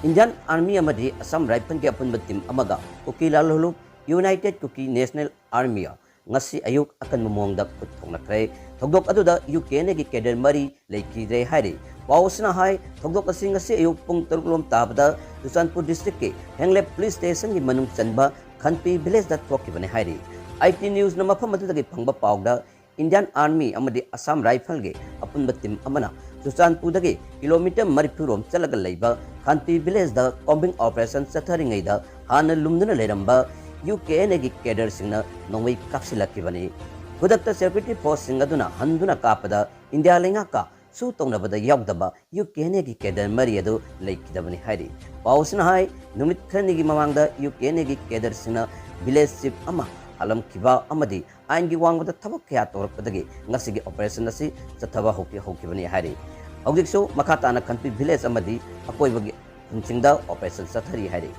Indian army अमदी Assam rifle के अपुनब टीम अमगा Kuki Lalhulup united Kuki national army ngasi ayuk akan momongda kuthongnakre thogdok aduda UK ne gi cader mari leikidre hairi pausna hai thogdok asing ngasi ayuk pung terkulom tabda Susanpur district ke Henglep police station gi manung chanba Khanpi village da thokibane hairi IT news na mafam adudagi phangba pawda Indian army amadi Assam rifle ge apunba team amana Susanpur dagi kilometer maripurom chalaga leiba Khanpi village da combing operation satharingai da hana lumduna leramba UK negi cader singna nongwei kapsilakibani hudakta security force singaduna handuna kapada India lenga ka su tongnabada yawdaba UK negi cader mari adu leikidabani hairi pausna hai numit khanigi mamangda UK negi cader singna village chief ama alam kiba amadi aingi wangda thabak kya torpadagi ngasigi operation asi chathaba hokibani hairi hawjiksu makhatana Khanpi village amadi akoibagi hunchingda operation sathari hairi